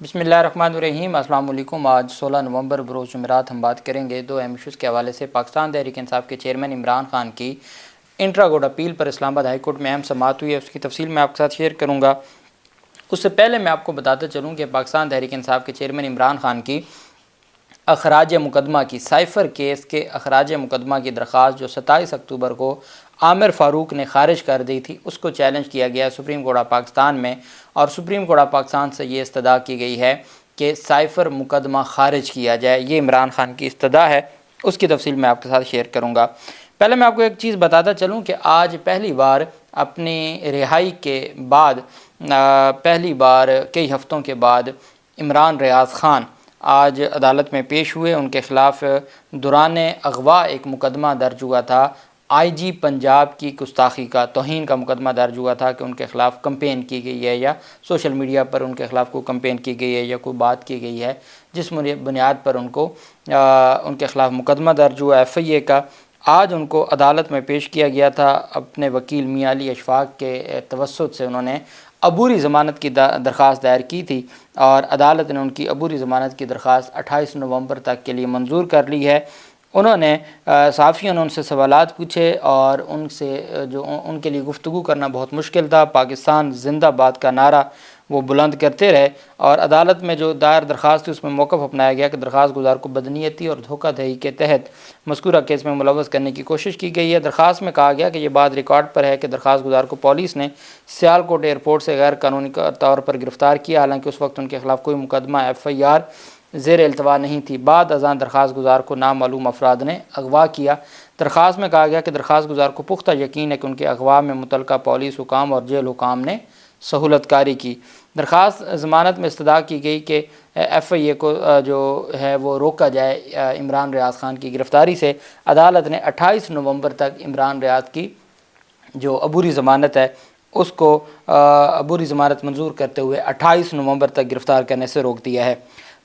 بسم اللہ الرحمن الرحیم۔ السلام علیکم۔ آج 16 نومبر بروز جمعرات ہم بات کریں گے دو اہم ایشوز کے حوالے سے۔ پاکستان تحریک انصاف کے چیئرمین عمران خان کی انٹرا کورٹ اپیل پر اسلام آباد ہائی کورٹ میں اہم سماعت ہوئی ہے، اس کی تفصیل میں آپ کے ساتھ شیئر کروں گا۔ اس سے پہلے میں آپ کو بتاتا چلوں کہ پاکستان تحریک انصاف کے چیئرمین عمران خان کی اخراج مقدمہ کی سائفر کیس کے اخراج مقدمہ کی درخواست جو 27 اکتوبر کو عامر فاروق نے خارج کر دی تھی، اس کو چیلنج کیا گیا ہے سپریم کورٹ آف پاکستان میں، اور سپریم کورٹ آف پاکستان سے یہ استدعا کی گئی ہے کہ سائفر مقدمہ خارج کیا جائے۔ یہ عمران خان کی استدعا ہے، اس کی تفصیل میں آپ کے ساتھ شیئر کروں گا۔ پہلے میں آپ کو ایک چیز بتاتا چلوں کہ آج پہلی بار اپنی رہائی کے بعد پہلی بار کئی ہفتوں کے بعد عمران ریاض خان آج عدالت میں پیش ہوئے۔ ان کے خلاف دوران اغوا ایک مقدمہ درج ہوا تھا، آئی جی پنجاب کی گستاخی کا، توہین کا مقدمہ درج ہوا تھا کہ ان کے خلاف کمپین کی گئی ہے یا سوشل میڈیا پر ان کے خلاف کوئی کمپین کی گئی ہے یا کوئی بات کی گئی ہے، جس بنیاد پر ان کے خلاف مقدمہ درج ہوا ایف آئی اے کا۔ آج ان کو عدالت میں پیش کیا گیا تھا۔ اپنے وکیل میاں علی اشفاق کے توسط سے انہوں نے عبوری ضمانت کی درخواست دائر کی تھی، اور عدالت نے ان کی عبوری ضمانت کی درخواست 28 نومبر تک کے لیے منظور کر لی ہے۔ انہوں نے صحافیوں نے ان سے سوالات پوچھے اور ان کے لیے گفتگو کرنا بہت مشکل تھا۔ پاکستان زندہ باد کا نعرہ وہ بلند کرتے رہے، اور عدالت میں جو دائر درخواست تھی اس میں موقف اپنایا گیا کہ درخواست گزار کو بدنیتی اور دھوکہ دہی کے تحت مذکورہ کیس میں ملوث کرنے کی کوشش کی گئی ہے۔ درخواست میں کہا گیا کہ یہ بات ریکارڈ پر ہے کہ درخواست گزار کو پولیس نے سیالکوٹ ایئرپورٹ سے غیر قانونی طور پر گرفتار کیا، حالانکہ اس وقت ان کے خلاف کوئی مقدمہ ایف آئی آر زیر التوا نہیں تھی۔ بعد ازاں درخواست گزار کو نامعلوم افراد نے اغوا کیا۔ درخواست میں کہا گیا کہ درخواست گزار کو پختہ یقین ہے کہ ان کے اغوا میں متعلقہ پولیس حکام اور جیل حکام نے سہولت کاری کی۔ درخواست ضمانت میں استدعا کی گئی کہ ایف آئی اے کو جو ہے وہ روکا جائے عمران ریاض خان کی گرفتاری سے۔ عدالت نے 28 نومبر تک عمران ریاض کی جو عبوری ضمانت ہے اس کو عبوری ضمانت منظور کرتے ہوئے 28 نومبر تک گرفتار کرنے سے روک دیا ہے۔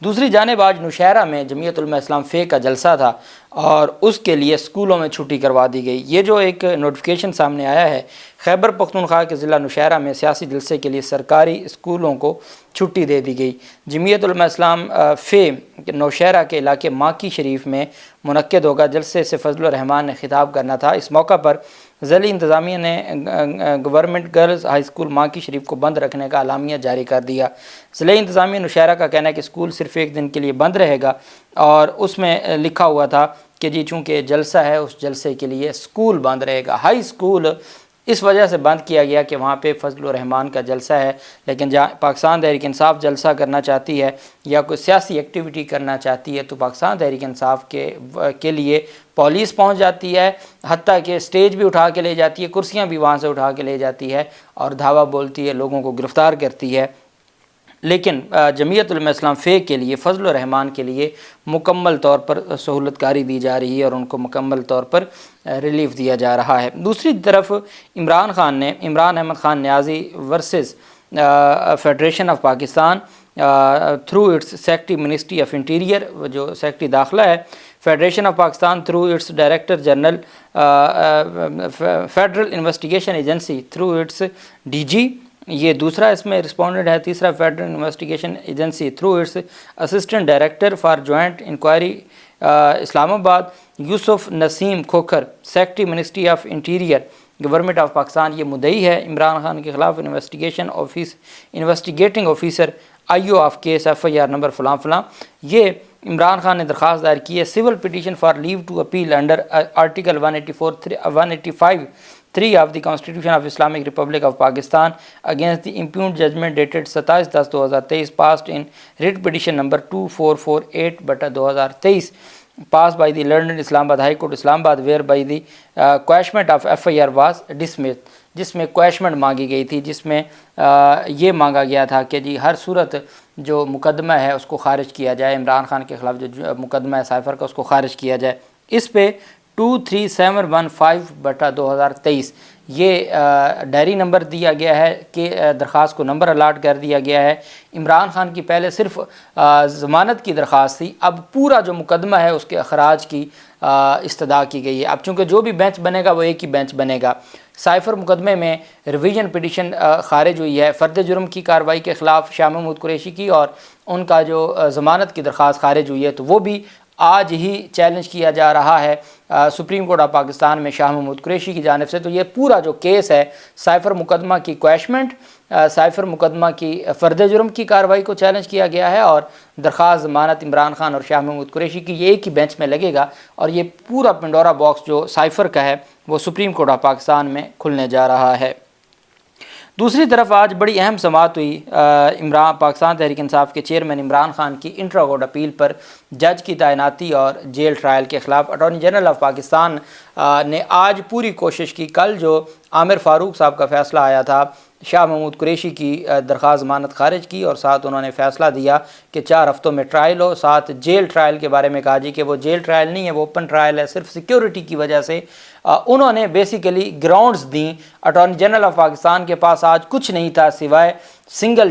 دوسری جانب آج نوشہرہ میں جمعیت علماء اسلام فے کا جلسہ تھا، اور اس کے لیے اسکولوں میں چھٹی کروا دی گئی۔ یہ جو ایک نوٹیفیکیشن سامنے آیا ہے، خیبر پختونخوا کے ضلع نوشہرہ میں سیاسی جلسے کے لیے سرکاری اسکولوں کو چھٹی دے دی گئی۔ جمعیت علماء اسلام فے نوشہرہ کے علاقے ماکی شریف میں منعقد ہوگا۔ جلسے سے فضل الرحمان نے خطاب کرنا تھا۔ اس موقع پر ضلعی انتظامیہ نے گورنمنٹ گرلز ہائی اسکول ماکی شریف کو بند رکھنے کا اعلامیہ جاری کر دیا۔ ضلعی انتظامیہ نوشہرہ کا کہنا ہے کہ اسکول صرف ایک دن کے لیے بند رہے گا، اور اس میں لکھا ہوا تھا کہ جی چونکہ جلسہ ہے اس جلسے کے لیے اسکول بند رہے گا۔ ہائی اسکول اس وجہ سے بند کیا گیا کہ وہاں پہ فضل الرحمان کا جلسہ ہے، لیکن جہاں پاکستان تحریک انصاف جلسہ کرنا چاہتی ہے یا کوئی سیاسی ایکٹیویٹی کرنا چاہتی ہے تو پاکستان تحریک انصاف کے لیے پولیس پہنچ جاتی ہے، حتیٰ کہ اسٹیج بھی اٹھا کے لے جاتی ہے، کرسیاں بھی وہاں سے اٹھا کے لے جاتی ہے اور دھاوا بولتی ہے، لوگوں کو گرفتار کرتی ہے۔ لیکن جمعیت علماء اسلام فے کے لیے فضل الرحمان کے لیے مکمل طور پر سہولت کاری دی جا رہی ہے اور ان کو مکمل طور پر ریلیف دیا جا رہا ہے۔ دوسری طرف Imran Ahmed Khan Niazi versus federation of Pakistan through its secretary ministry of interior, جو سیکٹری داخلہ ہے، federation of Pakistan through its director general federal investigation agency through its D G, یہ دوسرا اس میں رسپونڈنٹ ہے۔ تیسرا federal investigation agency through its assistant director for joint inquiry Islamabad Yousuf Naseem Khokhar, secretary ministry of interior government of Pakistan, یہ مدعی ہے عمران خان کے خلاف investigating officer I O of case F I R number فلاں فلاں۔ یہ عمران خان نے درخواست دائر کی ہے civil petition for leave to appeal under article 184(3) of the constitution of Islamic republic of Pakistan against the impugned judgment dated 27/10/2023 passed in writ petition number 2448/2023 passed by the London Islam Abad High Court Islam Abad, whereby the quashment of FIR was dismissed، جس میں کویشمنٹ مانگی گئی تھی، جس میں یہ مانگا گیا تھا کہ جی ہر صورت جو مقدمہ ہے اس کو خارج کیا جائے، عمران خان کے خلاف جو مقدمہ ہے سائفر کا اس کو خارج کیا جائے۔ اس پہ 23715/2023 یہ ڈائری نمبر دیا گیا ہے کہ درخواست کو نمبر الاٹ کر دیا گیا ہے۔ عمران خان کی پہلے صرف ضمانت کی درخواست تھی، اب پورا جو مقدمہ ہے اس کے اخراج کی استدعا کی گئی ہے۔ اب چونکہ جو بھی بینچ بنے گا وہ ایک ہی بینچ بنے گا۔ سائفر مقدمے میں ریویژن پٹیشن خارج ہوئی ہے فرد جرم کی کارروائی کے خلاف شاہ محمود قریشی کی، اور ان کا جو ضمانت کی درخواست خارج ہوئی ہے تو وہ بھی آج ہی چیلنج کیا جا رہا ہے سپریم کورٹ آف پاکستان میں شاہ محمود قریشی کی جانب سے۔ تو یہ پورا جو کیس ہے سائفر مقدمہ کی کویشمنٹ، سائفر مقدمہ کی فرد جرم کی کارروائی کو چیلنج کیا گیا ہے، اور درخواست ضمانت عمران خان اور شاہ محمود قریشی کی یہ ایک ہی بینچ میں لگے گا، اور یہ پورا پنڈورا باکس جو سائفر کا ہے وہ سپریم کورٹ آف پاکستان میں کھلنے جا رہا ہے۔ دوسری طرف آج بڑی اہم سماعت ہوئی پاکستان تحریک انصاف کے چیئرمین عمران خان کی انٹرا کورٹ اپیل پر جج کی تعیناتی اور جیل ٹرائل کے خلاف۔ اٹارنی جنرل آف پاکستان نے آج پوری کوشش کی، کل جو عامر فاروق صاحب کا فیصلہ آیا تھا شاہ محمود قریشی کی درخواست ضمانت خارج کی، اور ساتھ انہوں نے فیصلہ دیا کہ 4 ہفتوں میں ٹرائل ہو، ساتھ جیل ٹرائل کے بارے میں کہا جی کہ وہ جیل ٹرائل نہیں ہے، وہ اوپن ٹرائل ہے، صرف سیکیورٹی کی وجہ سے انہوں نے بیسیکلی گراؤنڈز دیں۔ اٹارنی جنرل آف پاکستان کے پاس آج کچھ نہیں تھا سوائے سنگل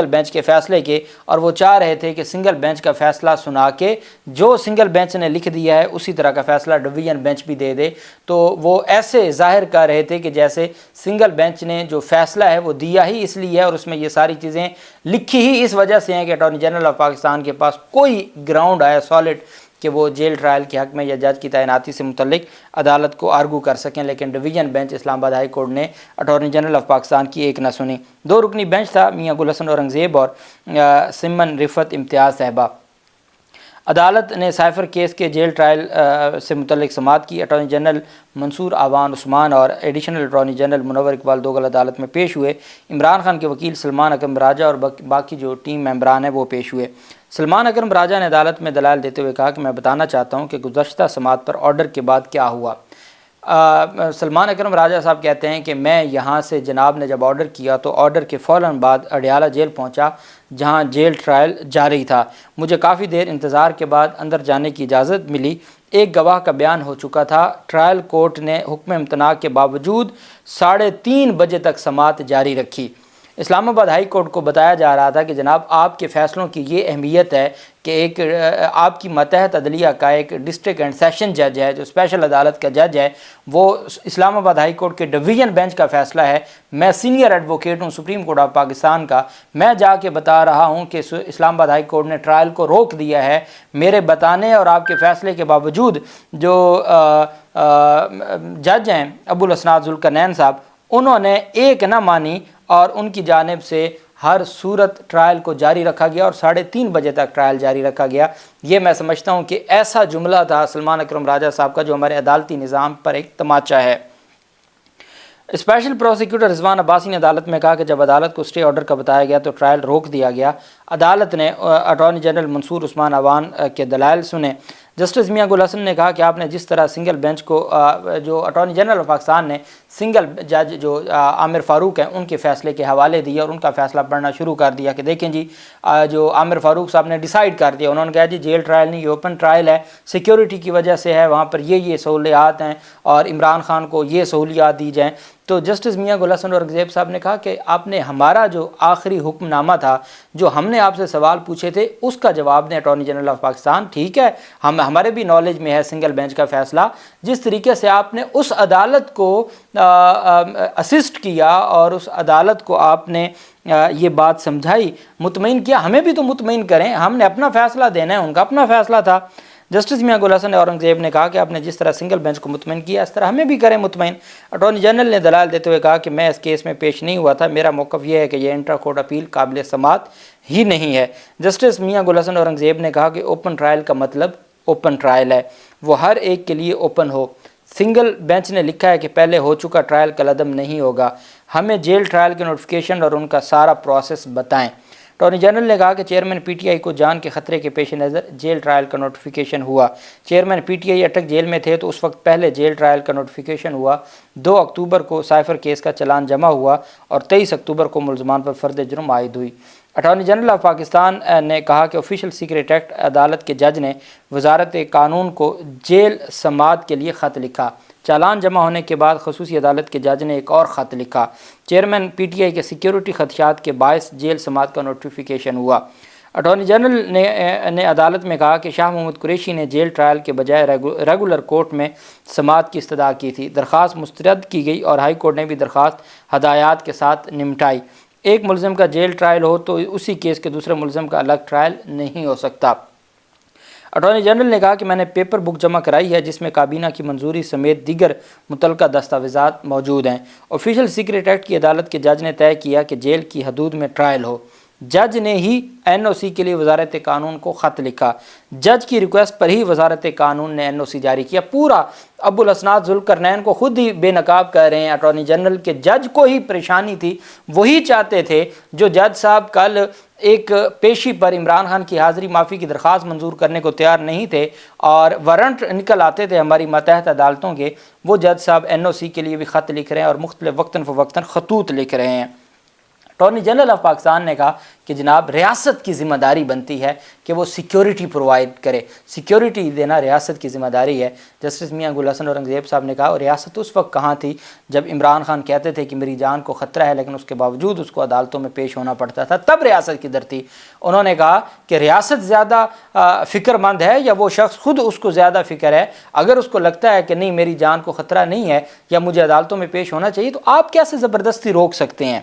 بینچ کے فیصلے کے، اور وہ چاہ رہے تھے کہ سنگل بینچ کا فیصلہ سنا کے جو سنگل بینچ نے لکھ دیا ہے اسی طرح کا فیصلہ ڈویژن بینچ بھی دے دے۔ تو وہ ایسے ظاہر کر رہے تھے کہ جیسے سنگل بینچ نے جو فیصلہ ہے وہ دیا ہی اس لیے ہے، اور اس میں یہ ساری چیزیں لکھی ہی اس وجہ سے ہیں کہ اٹارنی جنرل آف پاکستان کے پاس کوئی گراؤنڈ آیا سالڈ کہ وہ جیل ٹرائل کے حق میں یا جج کی تعیناتی سے متعلق عدالت کو آرگو کر سکیں، لیکن ڈویژن بینچ اسلام آباد ہائی کورٹ نے اٹارنی جنرل آف پاکستان کی ایک نہ سنی۔ 2 رکنی بینچ تھا، میاں گل حسن اورنگزیب اور سمن رفت امتیاز صاحبہ۔ عدالت نے سائفر کیس کے جیل ٹرائل سے متعلق سماعت کی۔ اٹارنی جنرل منصور آوان عثمان اور ایڈیشنل اٹارنی جنرل منور اقبال دوگل عدالت میں پیش ہوئے۔ عمران خان کے وکیل سلمان اکرم راجہ اور باقی جو ٹیم ممبران ہیں وہ پیش ہوئے۔ سلمان اکرم راجہ نے عدالت میں دلائل دیتے ہوئے کہا کہ میں بتانا چاہتا ہوں کہ گزشتہ سماعت پر آرڈر کے بعد کیا ہوا۔ سلمان اکرم راجہ صاحب کہتے ہیں کہ میں یہاں سے جناب نے جب آرڈر کیا تو آرڈر کے فوراً بعد اڈیالہ جیل پہنچا جہاں جیل ٹرائل جاری تھا۔ مجھے کافی دیر انتظار کے بعد اندر جانے کی اجازت ملی۔ ایک گواہ کا بیان ہو چکا تھا۔ ٹرائل کورٹ نے حکم امتناع کے باوجود 3:30 بجے تک سماعت جاری رکھی۔ اسلام آباد ہائی کورٹ کو بتایا جا رہا تھا کہ جناب آپ کے فیصلوں کی یہ اہمیت ہے کہ ایک آپ کی ماتحت عدلیہ کا ایک ڈسٹرکٹ اینڈ سیشن جج ہے جو اسپیشل عدالت کا جج ہے، وہ اسلام آباد ہائی کورٹ کے ڈویژن بینچ کا فیصلہ ہے۔ میں سینئر ایڈوکیٹ ہوں سپریم کورٹ آف پاکستان کا، میں جا کے بتا رہا ہوں کہ اسلام آباد ہائی کورٹ نے ٹرائل کو روک دیا ہے۔ میرے بتانے اور آپ کے فیصلے کے باوجود جو جج ہیں ابو الاسناد ذوالقرنین صاحب، انہوں نے ایک نہ مانی اور ان کی جانب سے ہر صورت ٹرائل کو جاری رکھا گیا اور 3:30 بجے تک ٹرائل جاری رکھا گیا۔ یہ میں سمجھتا ہوں کہ ایسا جملہ تھا سلمان اکرم راجہ صاحب کا جو ہمارے عدالتی نظام پر ایک تماچا ہے۔ اسپیشل پروسیکیوٹر رضوان عباسی نے عدالت میں کہا کہ جب عدالت کو اسٹے آرڈر کا بتایا گیا تو ٹرائل روک دیا گیا۔ عدالت نے اٹارنی جنرل منصور عثمان آوان کے دلائل سنے۔ جسٹس میاں گل حسن نے کہا کہ آپ نے جس طرح سنگل بینچ کو جو اٹارنی جنرل آف پاکستان نے سنگل جج جو عامر فاروق ہیں ان کے فیصلے کے حوالے دیے اور ان کا فیصلہ پڑھنا شروع کر دیا کہ دیکھیں جی جو عامر فاروق صاحب نے ڈیسائیڈ کر دیا، انہوں نے کہا جی جیل ٹرائل نہیں، یہ اوپن ٹرائل ہے، سیکیورٹی کی وجہ سے ہے، وہاں پر یہ سہولیات ہیں اور عمران خان کو یہ سہولیات دی جائیں۔ تو جسٹس میاں گل حسن اورنگزیب صاحب نے کہا کہ آپ نے ہمارا جو آخری حکم نامہ تھا جو ہم نے آپ سے سوال پوچھے تھے اس کا جواب دیں اٹارنی جنرل آف پاکستان، ٹھیک ہے ہمارے بھی نالج میں ہے سنگل بینچ کا فیصلہ، جس طریقے سے آپ نے اس عدالت کو اسسٹ کیا اور اس عدالت کو آپ نے یہ بات سمجھائی، مطمئن کیا، ہمیں بھی تو مطمئن کریں، ہم نے اپنا فیصلہ دینا ہے، ان کا اپنا فیصلہ تھا۔ جسٹس میاں گل حسن اورنگزیب نے کہا کہ آپ نے جس طرح سنگل بینچ کو مطمئن کیا اس طرح ہمیں بھی کریں مطمئن۔ اٹارنی جنرل نے دلائل دیتے ہوئے کہا کہ میں اس کیس میں پیش نہیں ہوا تھا، میرا موقف یہ ہے کہ یہ انٹرا کورٹ اپیل قابل سماعت ہی نہیں ہے۔ جسٹس میاں گل حسن اورنگزیب نے کہا کہ اوپن ٹرائل کا مطلب اوپن ٹرائل ہے، وہ ہر ایک کے لیے اوپن ہو۔ سنگل بینچ نے لکھا ہے کہ پہلے ہو چکا ٹرائل کالعدم نہیں ہوگا، ہمیں جیل ٹرائل کے نوٹیفیکیشن اور ان کا سارا پروسیس بتائیں۔ اٹارنی جنرل نے کہا کہ چیئرمین پی ٹی آئی کو جان کے خطرے کے پیش نظر جیل ٹرائل کا نوٹیفیکیشن ہوا۔ Chairman P T I Attock jail میں تھے تو اس وقت پہلے جیل ٹرائل کا نوٹیفیکیشن ہوا۔ 2 اکتوبر کو سائفر کیس کا چلان جمع ہوا اور 23 اکتوبر کو ملزمان پر فرد جرم عائد ہوئی۔ اٹارنی جنرل آف پاکستان نے کہا کہ آفیشیل سیکریٹ ایکٹ عدالت کے جج نے وزارت قانون کو جیل سماعت کے لیے خط لکھا۔ چالان جمع ہونے کے بعد خصوصی عدالت کے جج نے ایک اور خط لکھا۔ چیئرمین پی ٹی آئی کے سیکیورٹی خدشات کے باعث جیل سماعت کا نوٹیفیکیشن ہوا۔ اٹارنی جنرل نے عدالت میں کہا کہ شاہ محمود قریشی نے جیل ٹرائل کے بجائے ریگولر کورٹ میں سماعت کی استدعا کی تھی۔ درخواست مسترد کی گئی اور ہائی کورٹ نے بھی درخواست ہدایات کے ساتھ نمٹائی۔ ایک ملزم کا جیل ٹرائل ہو تو اسی کیس کے دوسرے ملزم کا الگ ٹرائل نہیں ہو سکتا۔ اٹارنی جنرل نے کہا کہ میں نے پیپر بک جمع کرائی ہے جس میں کابینہ کی منظوری سمیت دیگر متعلقہ دستاویزات موجود ہیں۔ آفیشیل سیکریٹ ایکٹ کی عدالت کے جج نے طے کیا کہ جیل کی حدود میں ٹرائل ہو۔ جج نے ہی این او سی کے لیے وزارت قانون کو خط لکھا۔ جج کی ریکویسٹ پر ہی وزارت قانون نے این او سی جاری کیا۔ پورا ابو الاسناد ذوالقرنین کو خود ہی بے نقاب کہہ رہے ہیں اٹارنی جنرل کے جج کو ہی پریشانی تھی، وہی چاہتے تھے جو جج صاحب کل ایک پیشی پر عمران خان کی حاضری معافی کی درخواست منظور کرنے کو تیار نہیں تھے اور وارنٹ نکل آتے تھے ہماری ماتحت عدالتوں کے، وہ جج صاحب این او سی کے لیے بھی خط لکھ رہے ہیں اور مختلف وقتاً فوقتاً خطوط لکھ رہے ہیں۔ اٹارنی جنرل آف پاکستان نے کہا کہ جناب ریاست کی ذمہ داری بنتی ہے کہ وہ سیکیورٹی پرووائڈ کرے، سیکیورٹی دینا ریاست کی ذمہ داری ہے۔ جسٹس میاں گل حسن اورنگزیب صاحب نے کہا اور ریاست اس وقت کہاں تھی جب عمران خان کہتے تھے کہ میری جان کو خطرہ ہے لیکن اس کے باوجود اس کو عدالتوں میں پیش ہونا پڑتا تھا، تب ریاست کدھر تھی؟ انہوں نے کہا کہ ریاست زیادہ فکر مند ہے یا وہ شخص خود اس کو زیادہ فکر ہے؟ اگر اس کو لگتا ہے کہ نہیں میری جان کو خطرہ نہیں ہے یا مجھے عدالتوں میں پیش ہونا چاہیے تو آپ کیسے زبردستی روک سکتے ہیں؟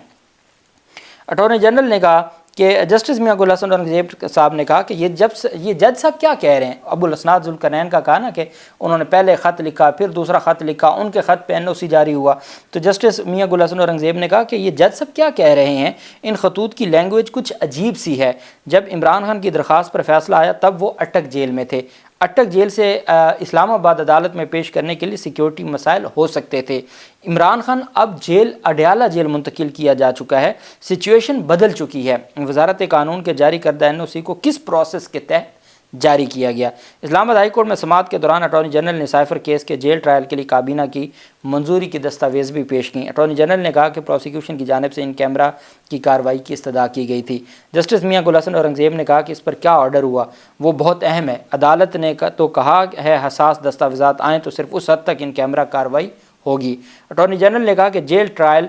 اٹارنی جنرل نے کہا کہ جسٹس میاں گل حسن اورنگزیب صاحب نے کہا کہ یہ جج صاحب کیا کہہ رہے ہیں؟ ابو الاسناد ذوالقرنین کا کہا نا کہ انہوں نے پہلے خط لکھا پھر دوسرا خط لکھا، ان کے خط پہ این او سی جاری ہوا۔ تو جسٹس میاں گل حسن اورنگزیب نے کہا کہ یہ جج صاحب کیا کہہ رہے ہیں؟ ان خطوط کی لینگویج کچھ عجیب سی ہے۔ جب عمران خان کی درخواست پر فیصلہ آیا تب وہ اٹک جیل میں تھے۔ اٹک جیل سے اسلام آباد عدالت میں پیش کرنے کے لیے سیکیورٹی مسائل ہو سکتے تھے۔ عمران خان اب جیل اڈیالہ جیل منتقل کیا جا چکا ہے، سچویشن بدل چکی ہے۔ وزارت قانون کے جاری کردہ این او سی کو کس پروسیس کے تحت جاری کیا گیا؟ اسلام آباد ہائی کورٹ میں سماعت کے دوران اٹارنی جنرل نے سائفر کیس کے جیل ٹرائل کے لیے کابینہ کی منظوری کی دستاویز بھی پیش کی۔ اٹارنی جنرل نے کہا کہ پروسیکیوشن کی جانب سے ان کیمرہ کی کارروائی کی استدعا کی گئی تھی۔ جسٹس میاں گل حسن اورنگزیب نے کہا کہ اس پر کیا آرڈر ہوا وہ بہت اہم ہے۔ عدالت نے تو کہا ہے حساس دستاویزات آئیں تو صرف اس حد تک ان کیمرہ کارروائی ہوگی۔ اٹارنی جنرل نے کہا کہ جیل ٹرائل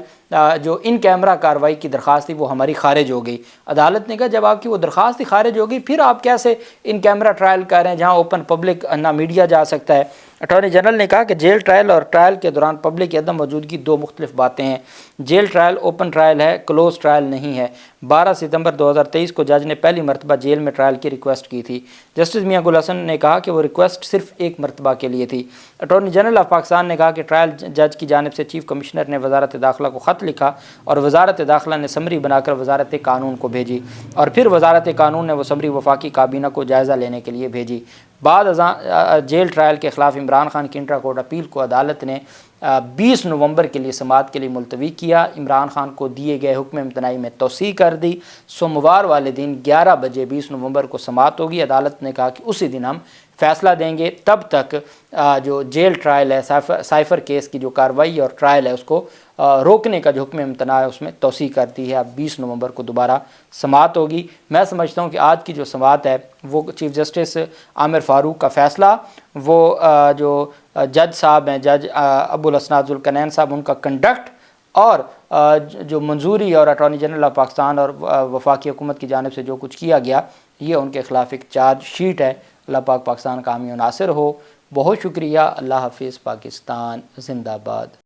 جو ان کیمرہ کارروائی کی درخواست تھی وہ ہماری خارج ہو گئی۔ عدالت نے کہا جب آپ کی وہ درخواست ہی خارج ہو گئی پھر آپ کیسے ان کیمرہ ٹرائل کر رہے ہیں جہاں اوپن پبلک نہ میڈیا جا سکتا ہے؟ اٹارنی جنرل نے کہا کہ جیل ٹرائل اور ٹرائل کے دوران پبلک کی عدم موجودگی دو مختلف باتیں ہیں۔ جیل ٹرائل اوپن ٹرائل ہے، کلوز ٹرائل نہیں ہے۔ 12 ستمبر 2023 کو جج نے پہلی مرتبہ جیل میں ٹرائل کی ریکویسٹ کی تھی۔ جسٹس میاں گل حسن نے کہا کہ وہ ریکویسٹ صرف ایک مرتبہ کے لیے تھی۔ اٹارنی جنرل آف پاکستان نے کہا کہ ٹرائل جج کی جانب سے چیف کمشنر نے وزارت داخلہ کو خط لکھا اور وزارت داخلہ نے سمری بنا کر وزارت قانون کو بھیجی اور پھر وزارت قانون نے وہ سمری وفاقی کابینہ کو جائزہ لینے کے لیے بھیجی۔ بعد ازاں جیل ٹرائل کے خلاف عمران خان کی انٹرا کورٹ اپیل کو عدالت نے 20 نومبر کے لیے سماعت کے لیے ملتوی کیا۔ عمران خان کو دیے گئے حکم امتناعی میں توسیع کر دی۔ سوموار والے دن 11 بجے 20 نومبر کو سماعت ہوگی۔ عدالت نے کہا کہ اسی دن ہم فیصلہ دیں گے، تب تک جو جیل ٹرائل ہے، سائفر کیس کی جو کارروائی اور ٹرائل ہے اس کو روکنے کا جو حکم امتناع ہے اس میں توسیع کرتی ہے۔ اب 20 نومبر کو دوبارہ سماعت ہوگی۔ میں سمجھتا ہوں کہ آج کی جو سماعت ہے وہ چیف جسٹس عامر فاروق کا فیصلہ، وہ جو جج صاحب ہیں جج ابو الاسناد ذوالقرنین صاحب، ان کا کنڈکٹ اور جو منظوری اور اٹارنی جنرل آف پاکستان اور وفاقی حکومت کی جانب سے جو کچھ کیا گیا، یہ ان کے خلاف ایک چارج شیٹ ہے۔ اللہ پاک پاکستان کا حامی و ناصر ہو۔ بہت شکریہ۔ اللہ حافظ۔ پاکستان زندہ باد۔